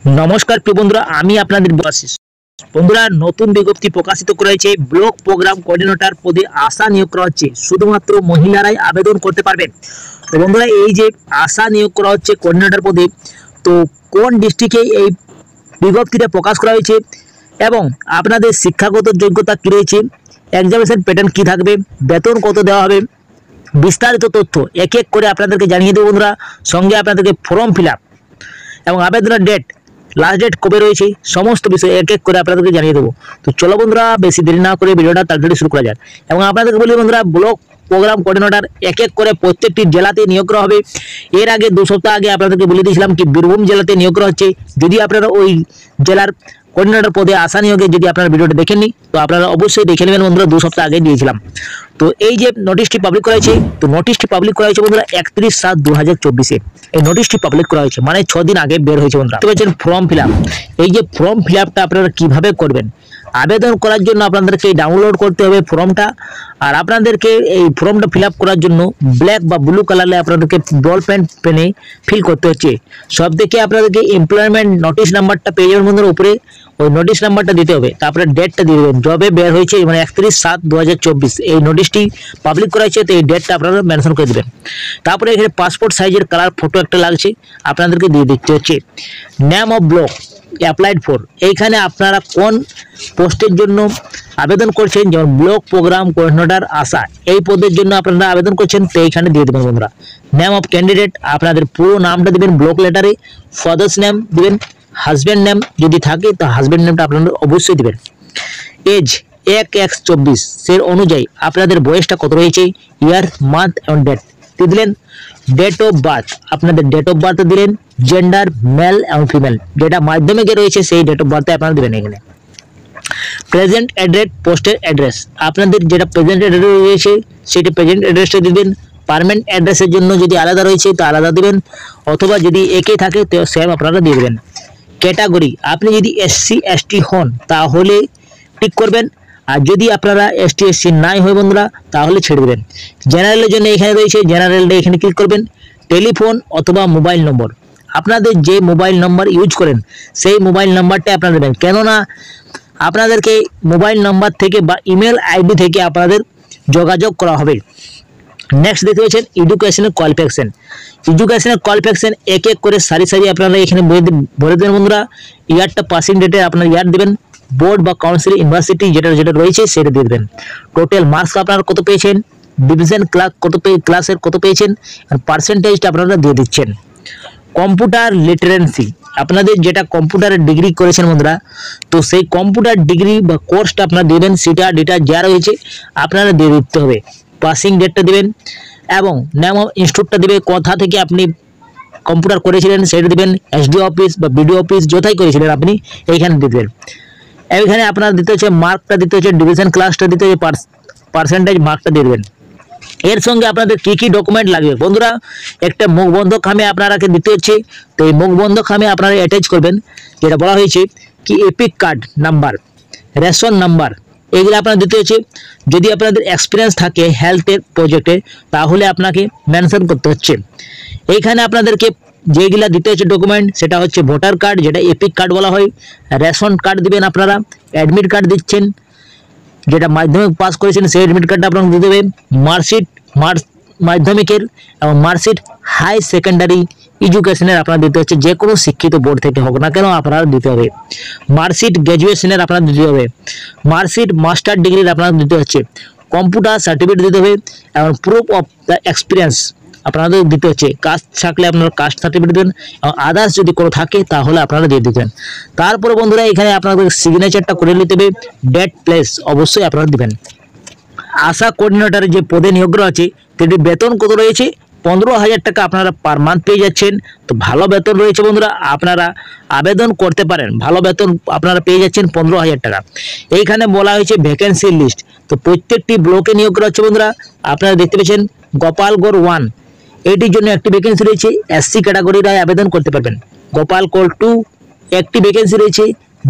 नमस्कार प्रिय बंधुरा आमी आपनादेर आशीष बंधुरा नतून विज्ञप्ति प्रकाशित करा हयेछे ब्लक प्रोग्राम कोअर्डिनेटर पदे आशा नियोग करा हच्छे शुधुमात्र महिलाराई आवेदन करते पारबेन। तो बंधुरा एई जे आशा नियोग करा हच्छे कोअर्डिनेटर पदे तो कोन डिस्ट्रिक्टे एई विज्ञप्तिटा प्रकाश करा हयेछे एबं आपनादेर शिक्षागत योग्यता कि रयेछे एग्जामिनेशन पैटार्न कि थाकबे वेतन कत देওয়া হবে विस्तारित तथ्य एक एक करे आपनादेरके जानिये देब बंधुरा संगे आपनादेरके फर्म फिल आप एबं आवेदनेर डेट लास्ट डेट कब रही है समस्त विषय एक एक कर जानिए देव। तो चलो बंधुरा बेसि देरी ना करे भिडियोटा ताड़ाताड़ी शुरू करा जाक एबं आपनादेरके बोली बंधुरा ब्लक प्रोग्राम कोअर्डिनेटर एक एक करे प्रत्येकटी जेलाते नियोग करा होबे। एर आगे 2 सप्ताह आगे आपनादेरके बोले दिয়েছিলাম कि बीरभूम जेलाते नियोग करा হচ্ছে। যদি আপনারা ওই জেলার কোঅর্ডিনেটর পদে আশা নিয়োগে যদি আপনারা ভিডিওটা দেখেননি তো আপনারা অবশ্যই দেখে নেবেন বন্ধুরা 2 সপ্তাহ আগে দিয়েছিলাম। তো এই যে নোটিশটি পাবলিক করা হয়েছে তো নোটিশটি পাবলিক করা হয়েছে বন্ধুরা 31/7/2024 এই নোটিশটি পাবলিক করা হয়েছে মানে 6 দিন আগে বের হয়েছে বন্ধুরা। তো বলছেন ফর্ম ফিল আপ এই যে ফর্ম ফিল আপটা আপনারা কিভাবে করবেন আবেদন করার জন্য আপনাদেরকে ডাউনলোড করতে হবে ফর্মটা আর আপনাদেরকে এই ফর্মটা ফিল আপ করার জন্য ব্ল্যাক বা ব্লু কালারে আপনাদেরকে বল পেনে ফিল করতে হচ্ছে। সব থেকে আপনাদেরকে এমপ্লয়মেন্ট নোটিশ নাম্বারটা পেয়ে যাবেন বন্ধুরা উপরে ওই নোটিশ নাম্বারটা দিতে হবে তারপরে ডেটটা দিয়ে দেবেন যবে বের হয়েছে মানে 31/7/2024 এই নোটিশটি পাবলিক করা হয়েছে তো এই ডেটটা আপনারা মেনশন করে দিবেন। তারপরে এখানে পাসপোর্ট সাইজের কালার ফটো একটা লাগছে আপনাদেরকে দিয়ে দিতে হচ্ছে। Name of block applied for এইখানে আপনারা কোন পোস্টের জন্য আবেদন করছেন যেমন ব্লক প্রোগ্রাম কোঅর্ডিনেটর আশা এই পদের জন্য আপনারা আবেদন করছেন তো এইখানে দিয়ে দেবেন বন্ধুরা। নেম অফ ক্যান্ডিডেট আপনাদের পুরো নামটা দিবেন ব্লক লেটারে ফাদার্স নেম দিবেন হাজব্যান্ড নেম যদি থাকে তো হাজব্যান্ড নেমটা আপনারা অবশ্যই দিবেন। এজ 1/1/24 এর অনুযায়ী আপনাদের বয়সটা কত রয়েছে ইয়ার মান্থ এবং ডেট দিলেন। ডেট অফ বার্থ আপনাদের ডেট অফ বার্থ দিলেন জেন্ডার মেল এবং ফিমেল যেটা মাধ্যমিকে রয়েছে সেই ডেট অফ বার্থে আপনারা দিবেন। এখানে প্রেজেন্ট অ্যাড্রেস পোস্টের অ্যাড্রেস আপনাদের যেটা প্রেজেন্ট অ্যাড্রেস রয়েছে সেটা প্রেজেন্ট অ্যাড্রেসটা দিবেন। পার্মানেন্ট অ্যাড্রেসের জন্য যদি আলাদা রয়েছে তো আলাদা দিবেন অথবা যদি একই থাকে তো সেম আপনারা দিয়ে দেবেন। ক্যাটাগরি আপনি যদি এসসি এসটি হন তাহলে টিক করবেন আর যদি আপনারা এসটি এসসি নাই হয় বন্ধুরা তাহলে ছেড়ে দেবেন। জেনারেলের জন্য এখানে রয়েছে জেনারেলটা এখানে ক্লিক করবেন। টেলিফোন অথবা মোবাইল নম্বর আপনাদের যে মোবাইল নাম্বার ইউজ করেন সেই মোবাইল নাম্বারটা আপনারা দেবেন কেননা আপনাদেরকে মোবাইল নাম্বার থেকে বা ইমেল আইডি থেকে আপনাদের যোগাযোগ করা হবে। নেক্সট দেখতে পাচ্ছেন এডুকেশনাল কোয়ালিফিকেশন এডুকেশনাল কোয়ালিফিকেশন এক এক করে সারি সারি আপনারা এখানে ভরে দেবেন বন্ধুরা। ইয়ারটা পাসিং ডেটে আপনারা ইয়ার দেবেন বোর্ড বা কাউন্সিল ইউনিভার্সিটি যেটা রয়েছে সেটা দিয়ে দেবেন। টোটাল মার্কস আপনারা কত পেয়েছেন ডিভিশন ক্লাসের কত পেয়েছেন আর পার্সেন্টেজটা আপনারা দিয়ে দিচ্ছেন। কম্পিউটার লিটারেসি আপনাদের যেটা কম্পিউটারের ডিগ্রি করেছেন বন্ধুরা তো সেই কম্পিউটার ডিগ্রি বা কোর্সটা আপনারা দেবেন সেটা ডেটা যা রয়েছে আপনারা দিয়ে দিতে হবে। পাসিং ডেটটা দিবেন এবং নেম অফ ইনস্টিটিউটটা দিবে কোথা থেকে আপনি কম্পিউটার করেছিলেন সেটা দিবেন এসডি অফিস বা বিডিও অফিস যেটাই করেছিলেন আপনি এইখানে দিবেন। এইখানে আপনারা দিতে হচ্ছে মার্কটা দিতে হচ্ছে ডিভিশন ক্লাসটা দিতে হচ্ছে পার্সেন্টেজ মার্কটা দিয়ে দেবেন। এর সঙ্গে আপনাদের কি কি ডকুমেন্ট লাগবে বন্ধুরা একটা মুখবন্ধ খামে আপনারাকে দিতে হচ্ছে তো এই মুখবন্ধ খামে আপনারা অ্যাটাচ করবেন যেটা বলা হয়েছে কি epic card number ration number এইগুলো আপনারা দিতে হচ্ছে। যদি আপনাদের এক্সপিরিয়েন্স থাকে হেলথের প্রজেক্টে তাহলে আপনাকে মেনশন করতে হচ্ছে। এইখানে আপনাদেরকে যেগুলা দিতে হচ্ছে ডকুমেন্ট সেটা হচ্ছে ভোটার কার্ড যেটা এপিক কার্ড বলা হয় রেশন কার্ড দিবেন আপনারা অ্যাডমিট কার্ড দিচ্ছেন যেটা মাধ্যমিক পাস করেছেন সেই অ্যাডমিট কার্ডটা আপনারা দিয়ে দেবেন। মার্কশিট মাধ্যমিকের এবং মার্কশিট হাই সেকেন্ডারি এডুকেশনের আপনারা দিতে হচ্ছে যে কোনো শিক্ষিত বোর্ড থেকে হোক না কেন আপনারা দিতে হবে। মার্কশিট গ্র্যাজুয়েশনের আপনারা দিতে হবে। মার্কশিট মাস্টার ডিগ্রির আপনারা দিতে হচ্ছে। কম্পিউটার সার্টিফিকেট দিতে হবে এবং প্রুফ অফ দ্য এক্সপিরিয়েন্স আপনাদের দিতে হচ্ছে। কাস্ট থাকলে আপনারা কাস্ট সার্টিফিকেট দেবেন এবং আদার্স যদি কোনো থাকে তাহলে আপনারা দিয়ে দিবেন। তারপরে বন্ধুরা এখানে আপনাদের সিগনেচারটা করে নিতে হবে ডেট প্লেস অবশ্যই আপনারা দিবেন। আশা কোঅর্ডিনেটরের যে পদে নিয়োগ করা আছে সেটি বেতন কত রয়েছে 15,000 টাকা আপনারা পার মান্থ পেয়ে যাচ্ছেন। তো ভালো বেতন রয়েছে বন্ধুরা আপনারা আবেদন করতে পারেন ভালো বেতন আপনারা পেয়ে যাচ্ছেন 15,000 টাকা। এইখানে বলা হয়েছে ভ্যাকেন্সি লিস্ট তো প্রত্যেকটি ব্লকে নিয়োগ করা হচ্ছে বন্ধুরা আপনারা দেখতে পাচ্ছেন গোপালগড় 1 এইটির জন্য একটি ভ্যাকেন্সি রয়েছে এসসি ক্যাটাগরিরাই আবেদন করতে পারবেন। গোপালগড় 2 একটি ভ্যাকেন্সি রয়েছে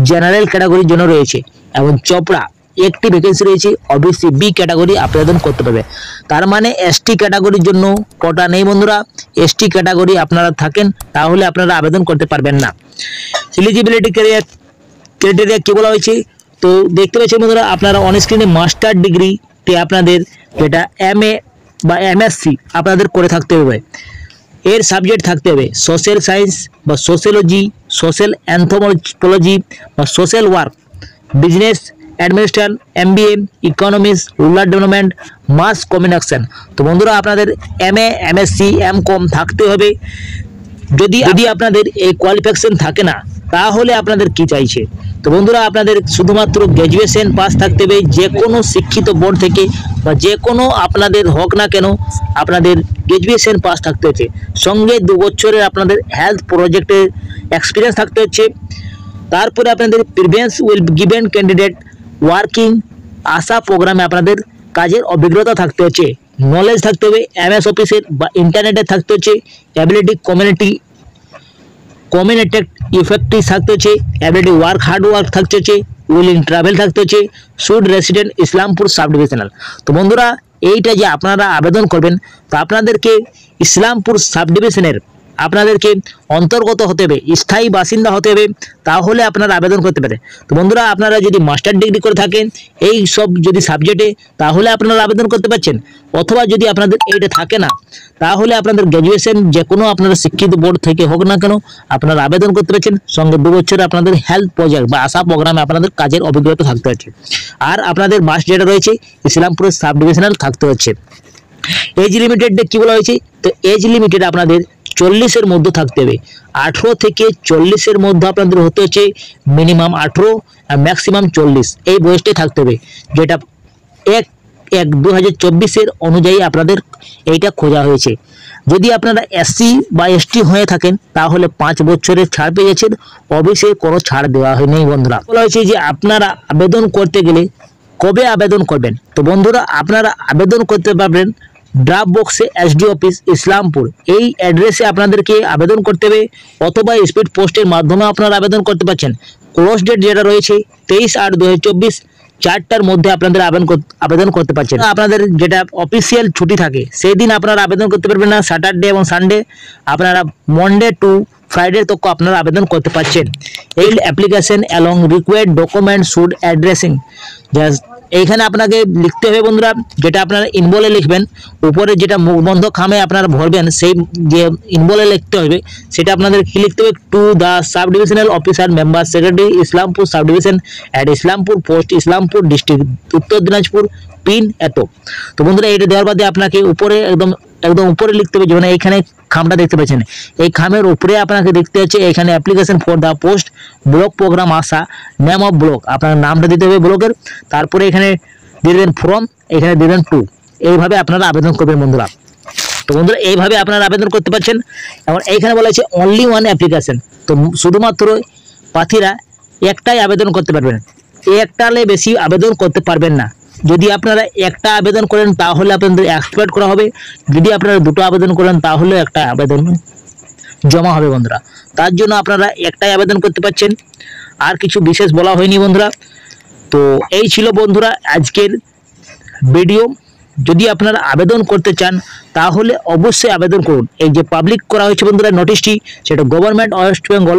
জেনারেল ক্যাটাগরির জন্য রয়েছে এবং চপড়া একটি ভ্যাকেন্সি রয়েছে ওবিসি বি ক্যাটাগরি আবেদন করতে পারবে। তার মানে এসটি ক্যাটাগরির জন্য কোটা নেই বন্ধুরা। এসটি ক্যাটাগরি আপনারা থাকেন তাহলে আপনারা আবেদন করতে পারবেন না। এলিজিবিলিটি ক্রাইটেরিয়া কি বলা হয়েছে, তো দেখতে পাচ্ছেন বন্ধুরা আপনারা অন স্ক্রিনে মাস্টার ডিগ্রিতে আপনাদের যেটা MA বা MSc আপনাদের করে থাকতে হবে। এর সাবজেক্ট থাকতে হবে সোশ্যাল সায়েন্স বা সোশ্যোলজি, সোশ্যাল অ্যানথ্রোপোলজি বা social work, business administration, MBA, economics, rural development, mass communication. তো বন্ধুরা আপনাদের MA, MSc, MCom থাকতে হবে। যদি আপনাদের এই কোয়ালিফিকেশন থাকে না তাহলে আপনাদের কি চাইছে, তো বন্ধুরা আপনাদের শুধুমাত্র গ্র্যাজুয়েশন পাস থাকতে হবে যে কোনো শিক্ষিত বোর্ড থেকে বা যে কোনো আপনাদের হোক না কেন আপনাদের গ্র্যাজুয়েশন পাস থাকতে হচ্ছে, সঙ্গে 2 বছরের আপনাদের হেলথ প্রজেক্টের এক্সপিরিয়েন্স থাকতে হচ্ছে। তারপরে আপনাদের previous will given candidate working ASHA প্রোগ্রামে আপনাদের কাজের অভিজ্ঞতা থাকতে হচ্ছে, নলেজ থাকতে হবে MS অফিসের বা ইন্টারনেটে থাকতে হচ্ছে, অ্যাবিলিটি কমিউনিকেট ইফেক্টিভ থাকতে হচ্ছে, অ্যাবিলিটি ওয়ার্ক হার্ড ওয়ার্ক থাকতে হচ্ছে, উইলিং ট্রাভেল থাকতে হচ্ছে, should resident Islampur sub divisional. তো বন্ধুরা এইটা যে আপনারা আবেদন করবেন তো আপনাদেরকে ইসলামপুর সাব ডিভিশনের আপনাদেরকে অন্তর্গত হতে হবে, স্থায়ী বাসিন্দা হতে হবে, তাহলে আপনারা আবেদন করতে পারে। তো বন্ধুরা আপনারা যদি মাস্টার ডিগ্রি করে থাকেন এই সব যদি সাবজেক্টে তাহলে আপনারা আবেদন করতে পারছেন, অথবা যদি আপনাদের এইটা থাকে না তাহলে আপনাদের গ্র্যাজুয়েশন যে কোনো আপনারা শিক্ষিত বোর্ড থেকে হোক না কেন আপনারা আবেদন করতে পারছেন, সঙ্গে 2 বছরে আপনাদের হেলথ প্রজেক্ট বা আশা প্রোগ্রামে আপনাদের কাজের অভিজ্ঞতা থাকতে হচ্ছে, আর আপনাদের মাস্ট যেটা রয়েছে ইসলামপুরের সাব ডিভিশনাল থাকতে হচ্ছে। এজ লিমিটেড কি বলা হয়েছে, তো এজ লিমিটেড আপনাদের 40-এর মধ্যে থাকতে হবে, 18 থেকে 40-এর মধ্যে আপনাদের হতে হচ্ছে, মিনিমাম 18 আর ম্যাক্সিমাম 40 এই বয়সটাই থাকতে হবে, যেটা 1/1/2024 অনুযায়ী আপনাদের এইটা খোঁজা হয়েছে। যদি আপনারা SC বা ST হয়ে থাকেন তাহলে 5 বছরের ছাড় পেয়ে যাচ্ছেন, OBC কোনো ছাড় দেওয়া হয়নি। বন্ধুরা বলা হয়েছে যে আপনারা আবেদন করতে গেলে কবে আবেদন করবেন, তো বন্ধুরা আপনারা আবেদন করতে পারবেন ড্রাফট বক্সে SD অফিস ইসলামপুর এই অ্যাড্রেসে আপনাদেরকে আবেদন করতে হবে, অথবা স্পিড পোস্টের মাধ্যমে আপনারা আবেদন করতে পারছেন। ক্লোজ ডেট যেটা রয়েছে 23/8/2024 4টার মধ্যে আপনাদের আবেদন করতে পারছেন। আপনাদের যেটা অফিসিয়াল ছুটি থাকে সেই দিন আপনারা আবেদন করতে পারবেন না, স্যাটারডে এবং সানডে আপনারা মনডে টু ফ্রাইডে তক আপনারা আবেদন করতে পারছেন। এই application along required document should addressing just এইখানে আপনাকে লিখতে হবে বন্ধুরা, যেটা আপনারা ইনবলে লিখবেন, উপরে যেটা মুখবন্ধ খামে আপনারা ভরবেন সেই যে ইনবলে লিখতে হবে সেটা আপনাদের কি লিখতে হবে, to the sub divisional officer member secretary Islampur sub division at Islampur post Islampur district উত্তর দিনাজপুর পিন এত। তো বন্ধুরা এটা দেওয়ার বাদে আপনাকে উপরে একদম উপরে লিখতে হবে, যেমন এইখানে খামটা দেখতে পাচ্ছেন এই খামের উপরে আপনাকে দেখতে হচ্ছে এখানে application for the post block program Asha name of block, আপনার নামটা দিতে হবে ব্লকের, তারপরে এখানে দিয়ে দেবেন ফর্ম, এখানে দিয়ে দেবেন 2, এইভাবে আপনারা আবেদন করবেন বন্ধুরা। তো বন্ধুরা এইভাবে আপনারা আবেদন করতে পারছেন। এবং এইখানে বলা হয়েছে অনলি ওয়ান অ্যাপ্লিকেশন, তো শুধুমাত্র প্রার্থীরা একটাই আবেদন করতে পারবেন, একটালে বেশি আবেদন করতে পারবেন না। যদি আপনারা একটা আবেদন করেন তাহলে আপনাদের এক্সপার্ট করা হবে, যদি আপনারা 2টো আবেদন করেন তাহলে একটা আবেদন জমা হবে বন্ধুরা। তার জন্য আপনারা একটাই আবেদন করতে পারছেন, আর কিছু বিশেষ বলা হয়নি বন্ধুরা। তো এই ছিল বন্ধুরা আজকের ভিডিও। যদি আপনারা আবেদন করতে চান তাহলে অবশ্যই আবেদন করুন। এই যে পাবলিক করা হয়েছে বন্ধুরা নোটিশটি, সেটা government West Bengal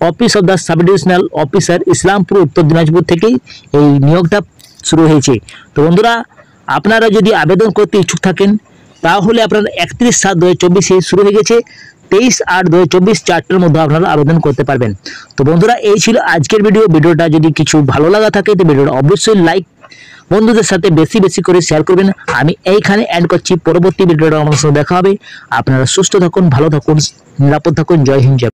office of the sub divisional officer Islampur উত্তর দিনাজপুর থেকেই এই নিয়োগটা শুরু হয়েছে। তো বন্ধুরা আপনারা যদি আবেদন করতে ইচ্ছুক থাকেন তাহলে আপনারা 31/7/2024 শুরু হয়ে গেছে, 23/8/2024 4টার মধ্যে আপনারা আবেদন করতে পারবেন। তো বন্ধুরা এই ছিল আজকের ভিডিওটা যদি কিছু ভালো লাগা থাকে তো ভিডিওটা অবশ্যই লাইক, বন্ধুদের সাথে বেশি বেশি করে শেয়ার করবেন। আমি এইখানে এন্ড করছি, পরবর্তী ভিডিওটা আমার সাথে দেখা হবে। আপনারা সুস্থ থাকুন, ভালো থাকুন, নিরাপদ থাকুন। জয় হিন্দ।